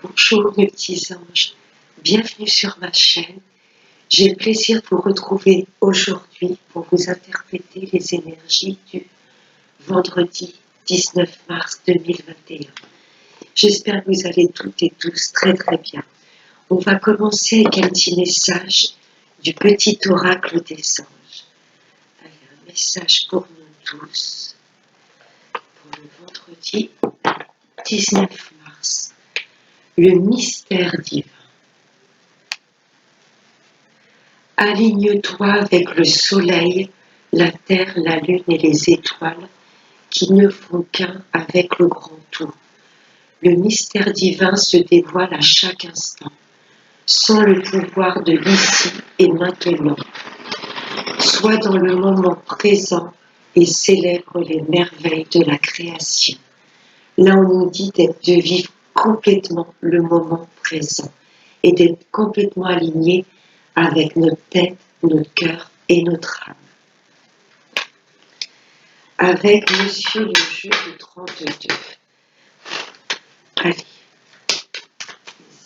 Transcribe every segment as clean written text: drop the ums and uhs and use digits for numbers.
Bonjour mes petits anges, bienvenue sur ma chaîne. J'ai le plaisir de vous retrouver aujourd'hui pour vous interpréter les énergies du vendredi 19 mars 2021. J'espère que vous allez toutes et tous très bien. On va commencer avec un petit message du petit oracle des anges. Allez, un message pour nous tous, pour le vendredi 19 mars. Le mystère divin. Aligne-toi avec le soleil, la terre, la lune et les étoiles qui ne font qu'un avec le grand tout. Le mystère divin se dévoile à chaque instant, sans le pouvoir de l'ici et maintenant. Sois dans le moment présent et célèbre les merveilles de la création. Là, on nous dit de vivre complètement le moment présent et d'être complètement aligné avec notre tête, notre cœur et notre âme. Avec Monsieur le jeu de 32. Allez,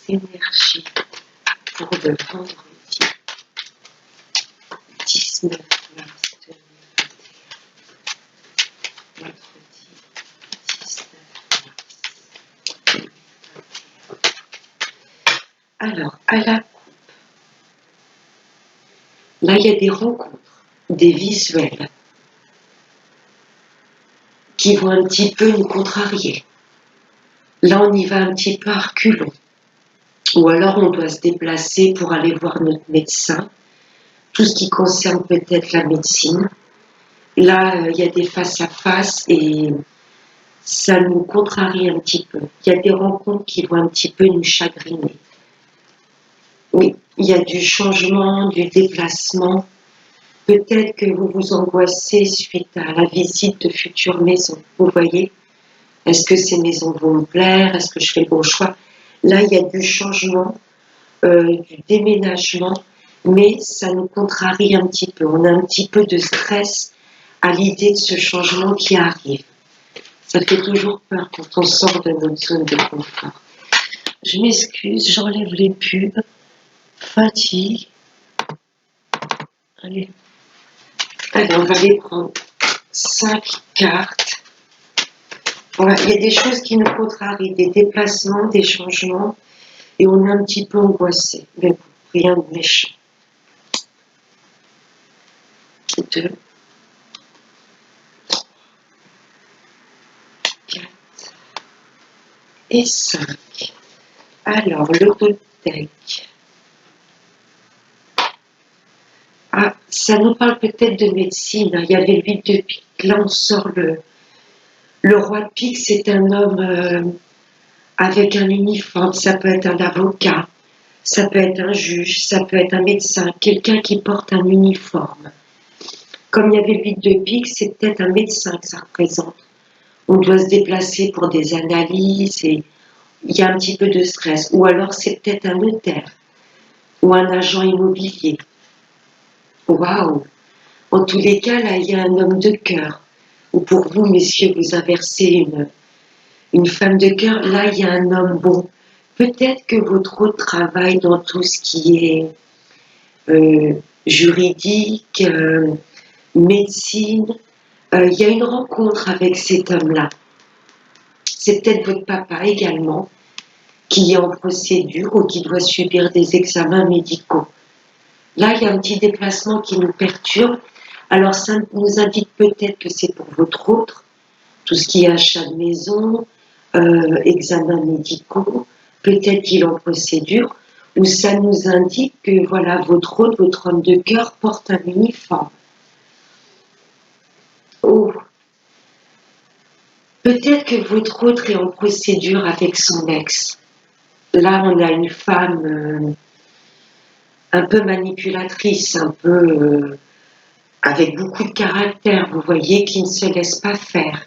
les énergies pour le vendredi 19 mars 2021. Vendredi 19 mars 2021. Alors, à la coupe, là il y a des rencontres, des visuels qui vont un petit peu nous contrarier. Là, on y va un petit peu à reculons. Ou alors, on doit se déplacer pour aller voir notre médecin. Tout ce qui concerne peut-être la médecine. Là, il y a des face-à-face et ça nous contrarie un petit peu. Il y a des rencontres qui vont un petit peu nous chagriner. Oui, il y a du changement, du déplacement. Peut-être que vous vous angoissez suite à la visite de futures maisons. Vous voyez ? Est-ce que ces maisons vont me plaire? Est-ce que je fais le bon choix? Là, il y a du changement, du déménagement, mais ça nous contrarie un petit peu. On a un petit peu de stress à l'idée de ce changement qui arrive. Ça fait toujours peur quand on sort de notre zone de confort. Je m'excuse, j'enlève les pubs. Fatigue. Allez, on va les prendre 5 cartes. Voilà, il y a des choses qui nous contrarient, des déplacements, des changements, et on est un petit peu angoissé. Mais bon, rien de méchant. 2, 3, 4 et 5. Alors, le deck. Ah, ça nous parle peut-être de médecine. Il y avait le 8 de pique. Là, on sort le roi de pique. C'est un homme avec un uniforme. Ça peut être un avocat. Ça peut être un juge. Ça peut être un médecin. Quelqu'un qui porte un uniforme. Comme il y avait le 8 de pique, c'est peut-être un médecin que ça représente. On doit se déplacer pour des analyses et il y a un petit peu de stress. Ou alors, c'est peut-être un notaire ou un agent immobilier. Waouh! En tous les cas, là, il y a un homme de cœur. Ou pour vous, messieurs, vous inversez une femme de cœur. Là, il y a un homme bon. Peut-être que votre autre travail dans tout ce qui est juridique, médecine, il y a une rencontre avec cet homme-là. C'est peut-être votre papa également qui est en procédure ou qui doit subir des examens médicaux. Là, il y a un petit déplacement qui nous perturbe. Alors, ça nous indique peut-être que c'est pour votre autre, tout ce qui est achat de maison, examens médicaux, peut-être qu'il est en procédure, ou ça nous indique que voilà, votre autre, votre homme de cœur porte un uniforme. Oh, peut-être que votre autre est en procédure avec son ex. Là, on a une femme un peu manipulatrice, un peu avec beaucoup de caractère, vous voyez, qui ne se laisse pas faire.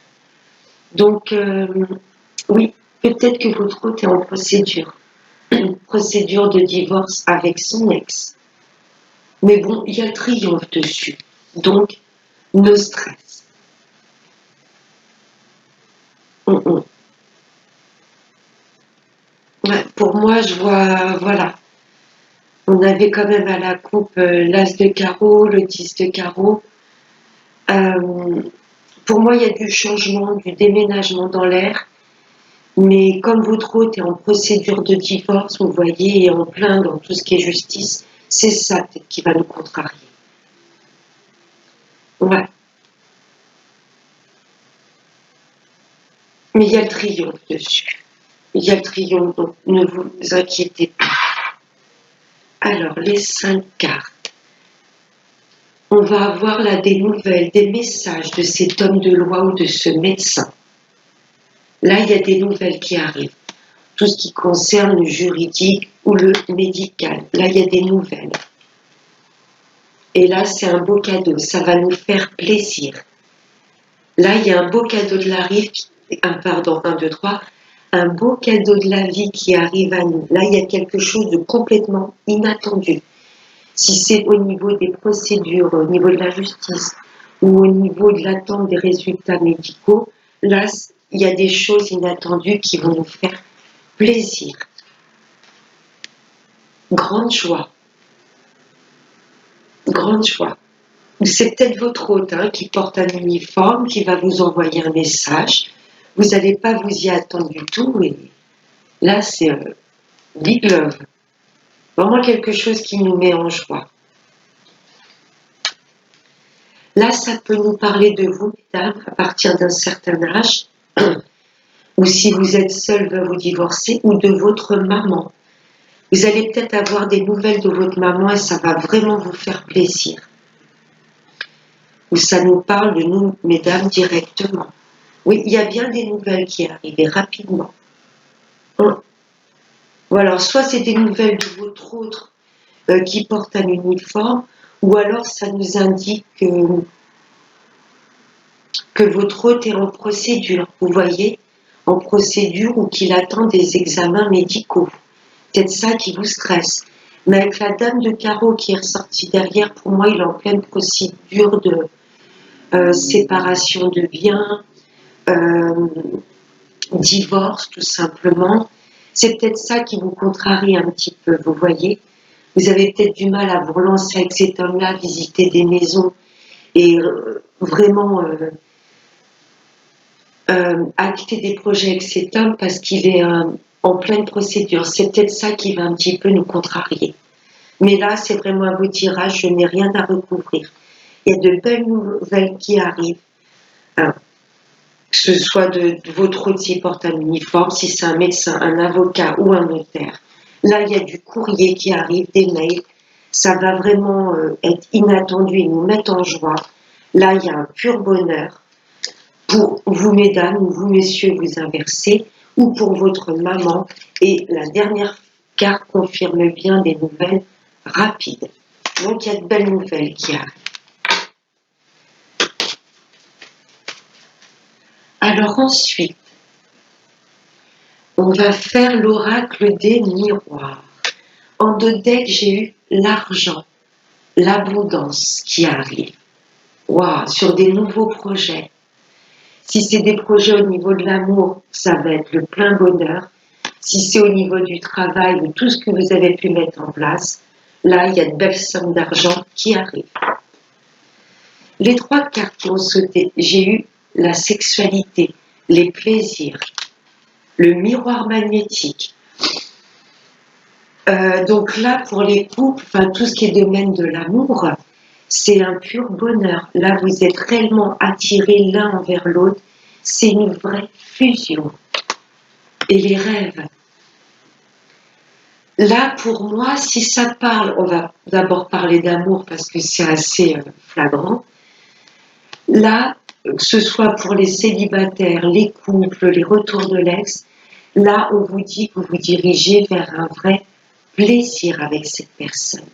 Donc, oui, peut-être que votre autre est en procédure. Une procédure de divorce avec son ex. Mais bon, il y a le triomphe dessus. Donc, no stress. Ouais, pour moi, je vois, voilà. On avait quand même à la coupe l'as de carreau, le 10 de carreau. Euh, pour moi, il y a du changement, du déménagement dans l'air. Mais comme votre hôte est en procédure de divorce, vous voyez, et en plein dans tout ce qui est justice, c'est ça peut-être qui va nous contrarier. Ouais. Mais il y a le triomphe dessus. Il y a le triomphe, donc ne vous inquiétez pas. Alors, les 5 cartes. On va avoir là des nouvelles, des messages de cet homme de loi ou de ce médecin. Là, il y a des nouvelles qui arrivent. Tout ce qui concerne le juridique ou le médical. Là, il y a des nouvelles. Et là, c'est un beau cadeau. Ça va nous faire plaisir. Là, il y a un beau cadeau de la vie, pardon, 1, 2, 3. Un beau cadeau de la vie qui arrive à nous. Là, il y a quelque chose de complètement inattendu. Si c'est au niveau des procédures, au niveau de la justice ou au niveau de l'attente des résultats médicaux, là, il y a des choses inattendues qui vont nous faire plaisir. Grande joie. Grande joie. C'est peut-être votre hôte qui porte un uniforme, qui va vous envoyer un message. Vous n'allez pas vous y attendre du tout. Et là, c'est big love. Vraiment quelque chose qui nous met en joie. Là, ça peut nous parler de vous, mesdames, à partir d'un certain âge, ou si vous êtes seul, veuve ou divorcé, ou de votre maman. Vous allez peut-être avoir des nouvelles de votre maman et ça va vraiment vous faire plaisir. Ou ça nous parle de nous, mesdames, directement. Oui, il y a bien des nouvelles qui arrivent et rapidement. Ou alors, soit c'est des nouvelles de votre autre qui porte un uniforme, ou alors ça nous indique que votre hôte est en procédure, vous voyez, en procédure ou qu'il attend des examens médicaux. Peut-être ça qui vous stresse. Mais avec la dame de carreau qui est ressortie derrière, pour moi, il est en pleine procédure de séparation de biens, divorce tout simplement. C'est peut-être ça qui vous contrarie un petit peu, vous voyez. Vous avez peut-être du mal à vous relancer avec cet homme-là, visiter des maisons et vraiment acter des projets avec cet homme parce qu'il est en pleine procédure. C'est peut-être ça qui va un petit peu nous contrarier. Mais là, c'est vraiment un beau tirage, je n'ai rien à recouvrir. Il y a de belles nouvelles qui arrivent. Hein. Que ce soit de votre hôte s'il porte un uniforme, si c'est un médecin, un avocat ou un notaire. Là, il y a du courrier qui arrive, des mails. Ça va vraiment être inattendu et nous mettre en joie. Là, il y a un pur bonheur pour vous, mesdames, ou vous, messieurs, vous inversez, ou pour votre maman. Et la dernière carte confirme bien des nouvelles rapides. Donc, il y a de belles nouvelles qui arrivent. Alors ensuite, on va faire l'oracle des miroirs. En deux decks, j'ai eu l'argent, l'abondance qui arrive. Waouh, sur des nouveaux projets. Si c'est des projets au niveau de l'amour, ça va être le plein bonheur. Si c'est au niveau du travail ou tout ce que vous avez pu mettre en place, là, il y a de belles sommes d'argent qui arrivent. Les 3 cartes qui ont sauté, j'ai eu la sexualité, les plaisirs, le miroir magnétique. Donc là, pour les couples, tout ce qui est domaine de l'amour, c'est un pur bonheur. Là, vous êtes réellement attirés l'un envers l'autre. C'est une vraie fusion. Et les rêves. Là, pour moi, si ça parle, on va d'abord parler d'amour parce que c'est assez flagrant. Là, que ce soit pour les célibataires, les couples, les retours de l'ex, là, on vous dit que vous vous dirigez vers un vrai plaisir avec cette personne.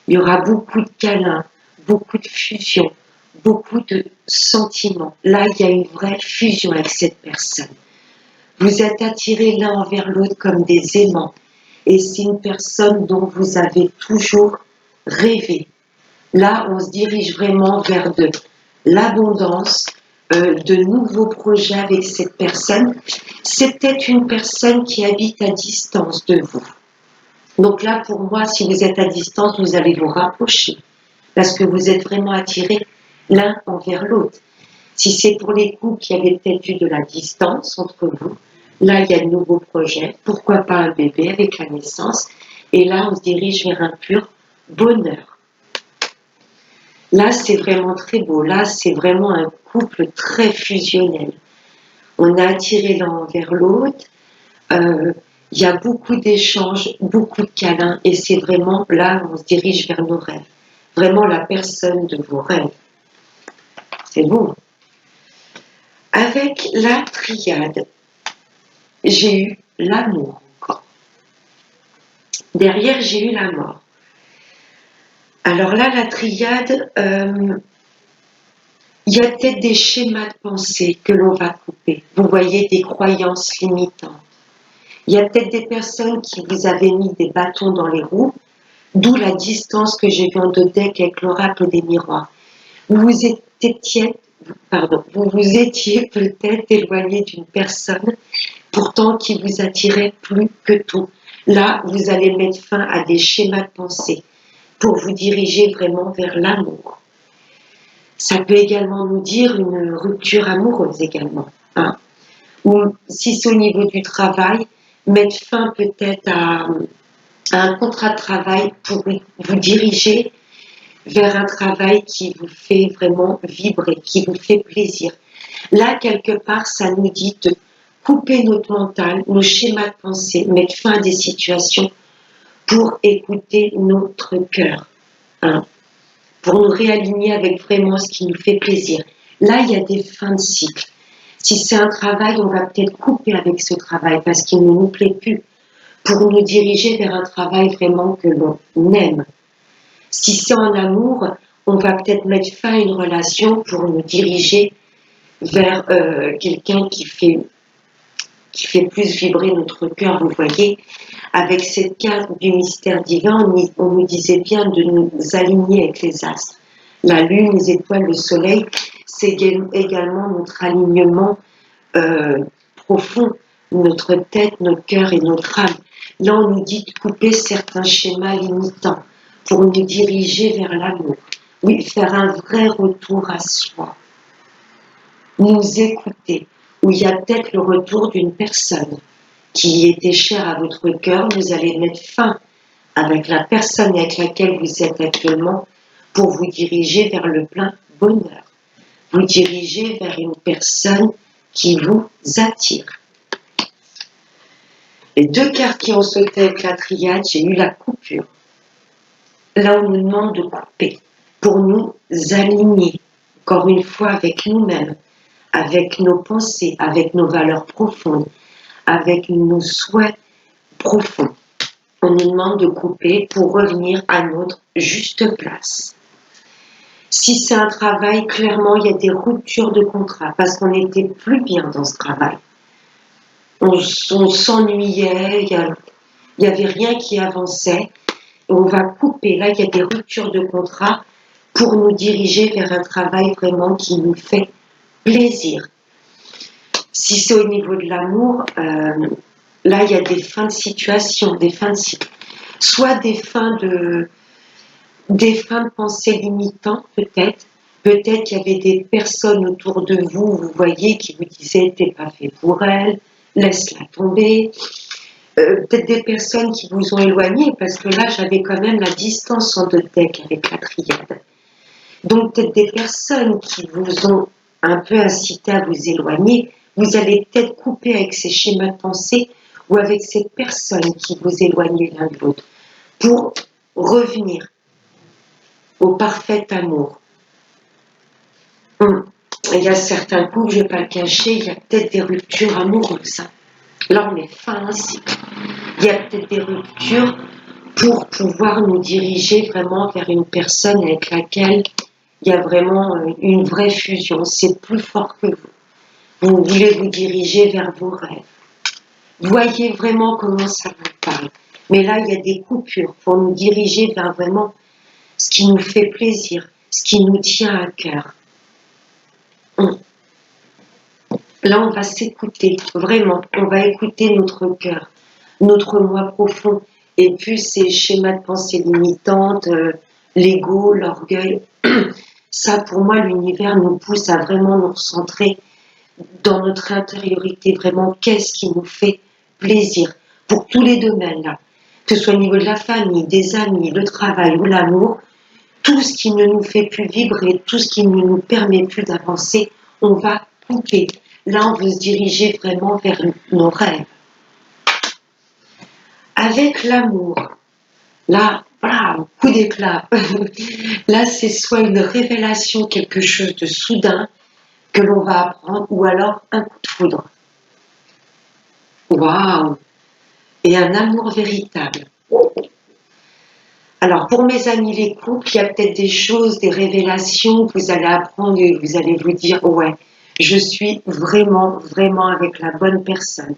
Il y aura beaucoup de câlins, beaucoup de fusion, beaucoup de sentiments. Là, il y a une vraie fusion avec cette personne. Vous êtes attirés l'un envers l'autre comme des aimants. Et c'est une personne dont vous avez toujours rêvé. Là, on se dirige vraiment vers de l'abondance, de nouveaux projets avec cette personne. C'est peut-être une personne qui habite à distance de vous. Donc là, pour moi, si vous êtes à distance, vous allez vous rapprocher parce que vous êtes vraiment attirés l'un envers l'autre. Si c'est pour les couples qui avaient peut-être eu de la distance entre vous, là, il y a de nouveaux projets. Pourquoi pas un bébé avec la naissance? Et là, on se dirige vers un pur bonheur. Là, c'est vraiment très beau. Là, c'est vraiment un couple très fusionnel. On a attiré l'un envers l'autre. Il y a beaucoup d'échanges, beaucoup de câlins. Et c'est vraiment là, on se dirige vers nos rêves. Vraiment la personne de vos rêves. C'est beau. Avec la triade, j'ai eu l'amour encore. Derrière, j'ai eu la mort. Alors là, la triade, il y a peut-être des schémas de pensée que l'on va couper. Vous voyez, des croyances limitantes. Il y a peut-être des personnes qui vous avaient mis des bâtons dans les roues, d'où la distance que j'ai vue en deux decks avec l'oracle des miroirs. Vous vous étiez peut-être éloigné d'une personne, pourtant qui vous attirait plus que tout. Là, vous allez mettre fin à des schémas de pensée pour vous diriger vraiment vers l'amour. Ça peut également nous dire une rupture amoureuse également. Hein. Ou si c'est au niveau du travail, mettre fin peut-être à un contrat de travail pour vous diriger vers un travail qui vous fait vraiment vibrer, qui vous fait plaisir. Là, quelque part, ça nous dit de couper notre mental, nos schémas de pensée, mettre fin à des situations pour écouter notre cœur, hein, pour nous réaligner avec vraiment ce qui nous fait plaisir. Là, il y a des fins de cycle. Si c'est un travail, on va peut-être couper avec ce travail parce qu'il ne nous plaît plus, pour nous diriger vers un travail vraiment que l'on aime. Si c'est en amour, on va peut-être mettre fin à une relation pour nous diriger vers quelqu'un qui fait plus vibrer notre cœur. Vous voyez, avec cette carte du mystère divin, on nous disait bien de nous aligner avec les astres. La lune, les étoiles, le soleil, c'est également notre alignement profond, notre tête, notre cœur et notre âme. Là, on nous dit de couper certains schémas limitants pour nous diriger vers l'amour. Oui, faire un vrai retour à soi. Nous écouter. Où il y a peut-être le retour d'une personne qui était chère à votre cœur. Vous allez mettre fin avec la personne avec laquelle vous êtes actuellement pour vous diriger vers le plein bonheur. Vous diriger vers une personne qui vous attire. Les deux cartes qui ont sauté avec la triade, j'ai eu la coupure. Là, on nous demande de couper pour nous aligner, encore une fois, avec nous-mêmes, avec nos pensées, avec nos valeurs profondes, avec nos souhaits profonds. On nous demande de couper pour revenir à notre juste place. Si c'est un travail, clairement, il y a des ruptures de contrat parce qu'on n'était plus bien dans ce travail. On s'ennuyait, il n'y avait rien qui avançait. On va couper. Là, il y a des ruptures de contrat pour nous diriger vers un travail vraiment qui nous fait plaisir. Si c'est au niveau de l'amour, là, il y a des fins de situation, des fins de cycle. Soit des fins de pensée limitantes, peut-être. Peut-être qu'il y avait des personnes autour de vous, vous voyez, qui vous disaient « t'es pas fait pour elle, laisse-la tomber ». Peut-être des personnes qui vous ont éloigné, parce que là, j'avais quand même la distance en deux decks avec la triade. Donc, peut-être des personnes qui vous ont un peu incité à vous éloigner, vous allez peut-être couper avec ces schémas de pensée ou avec cette personne qui vous éloigne l'un de l'autre pour revenir au parfait amour. Il y a certains coups, je ne vais pas le cacher, il y a peut-être des ruptures amoureuses. Là, on est fin à un cycle. Il y a peut-être des ruptures pour pouvoir nous diriger vraiment vers une personne avec laquelle il y a vraiment une vraie fusion. C'est plus fort que vous. Vous voulez vous diriger vers vos rêves. Voyez vraiment comment ça vous parle. Mais là, il y a des coupures pour nous diriger vers vraiment ce qui nous fait plaisir, ce qui nous tient à cœur. Là, on va s'écouter, vraiment. On va écouter notre cœur, notre moi profond. Et puis, ces schémas de pensée limitantes, l'ego, l'orgueil, ça, pour moi, l'univers nous pousse à vraiment nous recentrer dans notre intériorité. Vraiment, qu'est-ce qui nous fait plaisir pour tous les domaines, là. Que ce soit au niveau de la famille, des amis, le travail ou l'amour, tout ce qui ne nous fait plus vibrer, tout ce qui ne nous permet plus d'avancer, on va couper. Là, on veut se diriger vraiment vers nos rêves. Avec l'amour, là, voilà, coup d'éclat. Là, c'est soit une révélation, quelque chose de soudain que l'on va apprendre, ou alors un coup de foudre. Waouh! Et un amour véritable. Alors, pour mes amis les couples, il y a peut-être des choses, des révélations que vous allez apprendre et vous allez vous dire, ouais, je suis vraiment, vraiment avec la bonne personne.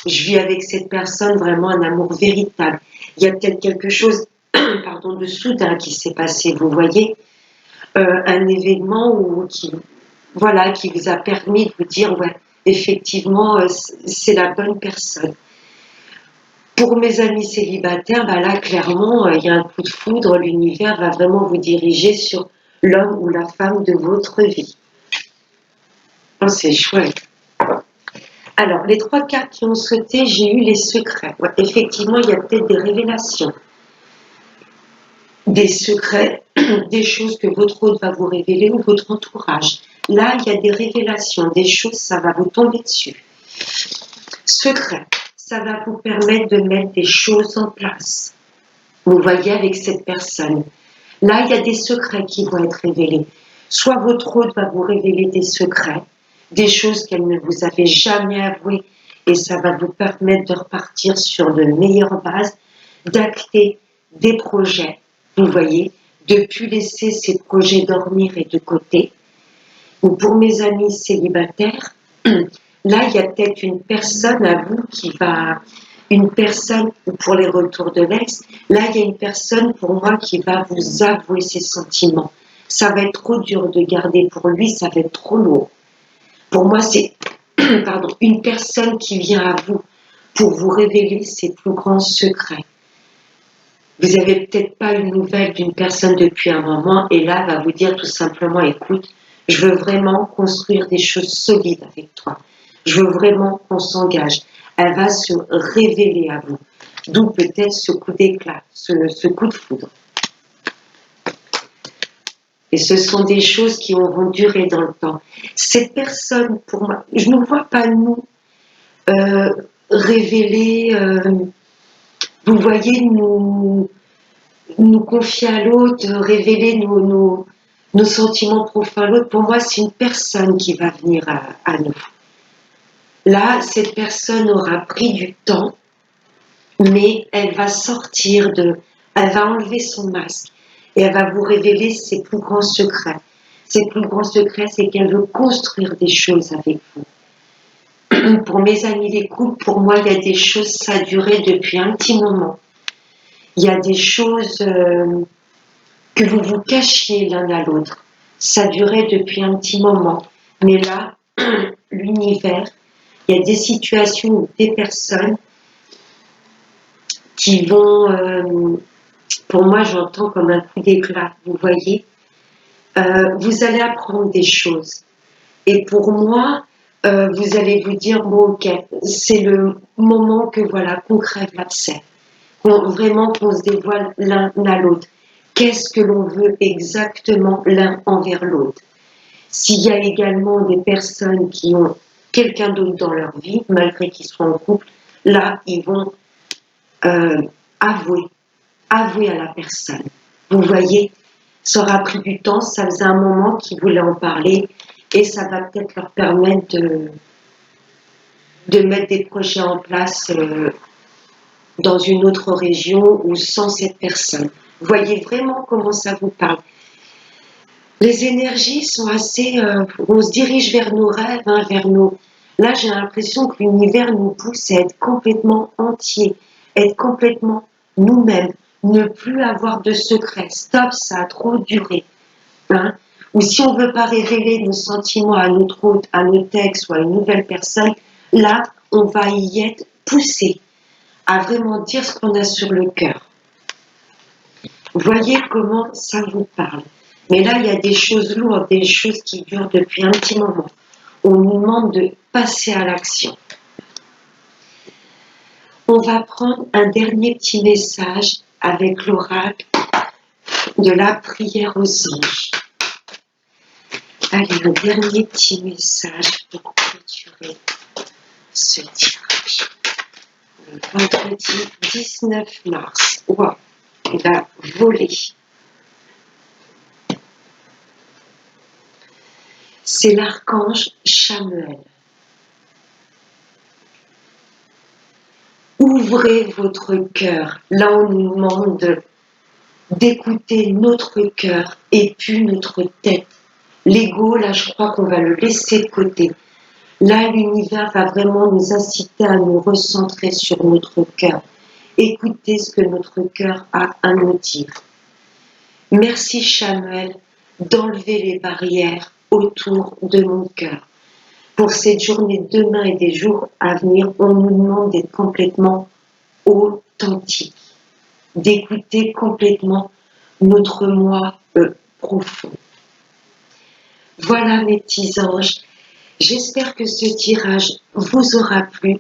Je vis avec cette personne vraiment un amour véritable. Il y a peut-être quelque chose, pardon, de soudain qui s'est passé, vous voyez, un événement voilà, qui vous a permis de vous dire, ouais, effectivement, c'est la bonne personne. Pour mes amis célibataires, bah là, clairement, il y a un coup de foudre, l'univers va vraiment vous diriger sur l'homme ou la femme de votre vie. Oh, c'est chouette. Alors, les 3 cartes qui ont sauté, j'ai eu les secrets. Ouais, effectivement, il y a peut-être des révélations, des secrets, des choses que votre hôte va vous révéler ou votre entourage. Là, il y a des révélations, des choses, ça va vous tomber dessus. Secret, ça va vous permettre de mettre des choses en place. Vous voyez avec cette personne. Là, il y a des secrets qui vont être révélés. Soit votre hôte va vous révéler des secrets, des choses qu'elle ne vous avait jamais avouées, et ça va vous permettre de repartir sur de meilleures bases, d'acter des projets, vous voyez, de plus laisser ces projets dormir et de côté. Ou pour mes amis célibataires, là, il y a peut-être une personne à vous une personne, ou pour les retours de l'ex, là, il y a une personne pour moi qui va vous avouer ses sentiments. Ça va être trop dur de garder pour lui, ça va être trop lourd. Pour moi, c'est pardon, une personne qui vient à vous pour vous révéler ses plus grands secrets. Vous n'avez peut-être pas une nouvelle d'une personne depuis un moment et là, elle va vous dire tout simplement, écoute, je veux vraiment construire des choses solides avec toi. Je veux vraiment qu'on s'engage. Elle va se révéler à vous. D'où peut-être ce coup d'éclat, ce coup de foudre. Et ce sont des choses qui vont durer dans le temps. Cette personne, pour moi, je ne vois pas nous révéler, vous voyez, nous confier à l'autre, révéler nos sentiments profonds à l'autre. Pour moi, c'est une personne qui va venir à nous. Là, cette personne aura pris du temps, mais elle va elle va enlever son masque et elle va vous révéler ses plus grands secrets. Ses plus grands secrets, c'est qu'elle veut construire des choses avec vous. Pour mes amis les couples, pour moi, il y a des choses, ça a duré depuis un petit moment. Il y a des choses que vous vous cachiez l'un à l'autre. Ça durait depuis un petit moment. Mais là, l'univers, il y a des situations ou des personnes qui vont, pour moi, j'entends comme un coup d'éclat, vous voyez. Vous allez apprendre des choses. Et pour moi, vous allez vous dire, bon, ok, c'est le moment que, voilà, qu'on crève l'abcès. Vraiment qu'on se dévoile l'un à l'autre. Qu'est-ce que l'on veut exactement l'un envers l'autre? S'il y a également des personnes qui ont quelqu'un d'autre dans leur vie, malgré qu'ils soient en couple, là, ils vont avouer à la personne. Vous voyez, ça aura pris du temps, ça faisait un moment qu'ils voulaient en parler et ça va peut-être leur permettre de mettre des projets en place dans une autre région ou sans cette personne. Vous voyez vraiment comment ça vous parle. Les énergies sont assez... on se dirige vers nos rêves, hein, vers nos... Là, j'ai l'impression que l'univers nous pousse à être complètement entier, être complètement nous-mêmes, ne plus avoir de secrets. Stop, ça a trop duré. Hein. Ou si on ne veut pas révéler nos sentiments à notre hôte, à nos textes ou à une nouvelle personne, là, on va y être poussé à vraiment dire ce qu'on a sur le cœur. Voyez comment ça vous parle. Mais là, il y a des choses lourdes, des choses qui durent depuis un petit moment. On nous demande de passer à l'action. On va prendre un dernier petit message avec l'oracle de la prière aux anges. Allez, un dernier petit message pour clôturer ce tirage. Le vendredi 19 mars. Wow, il a volé. C'est l'archange Chamuel. Ouvrez votre cœur. Là, on nous demande d'écouter notre cœur et puis notre tête. L'ego, là, je crois qu'on va le laisser de côté. Là, l'univers va vraiment nous inciter à nous recentrer sur notre cœur. Écoutez ce que notre cœur a à nous dire. Merci, Chamuel, d'enlever les barrières autour de mon cœur. Pour cette journée de demain et des jours à venir, on nous demande d'être complètement authentique, d'écouter complètement notre moi profond. Voilà mes petits anges, j'espère que ce tirage vous aura plu.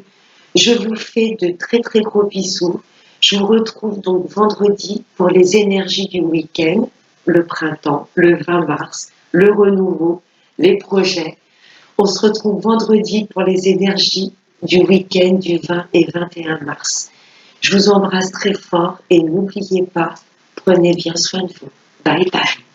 Je vous fais de très très gros bisous. Je vous retrouve donc vendredi pour les énergies du week-end, le printemps, le 20 mars, le renouveau, les projets. On se retrouve vendredi pour les énergies du week-end du 20 et 21 mars. Je vous embrasse très fort et n'oubliez pas, prenez bien soin de vous. Bye bye.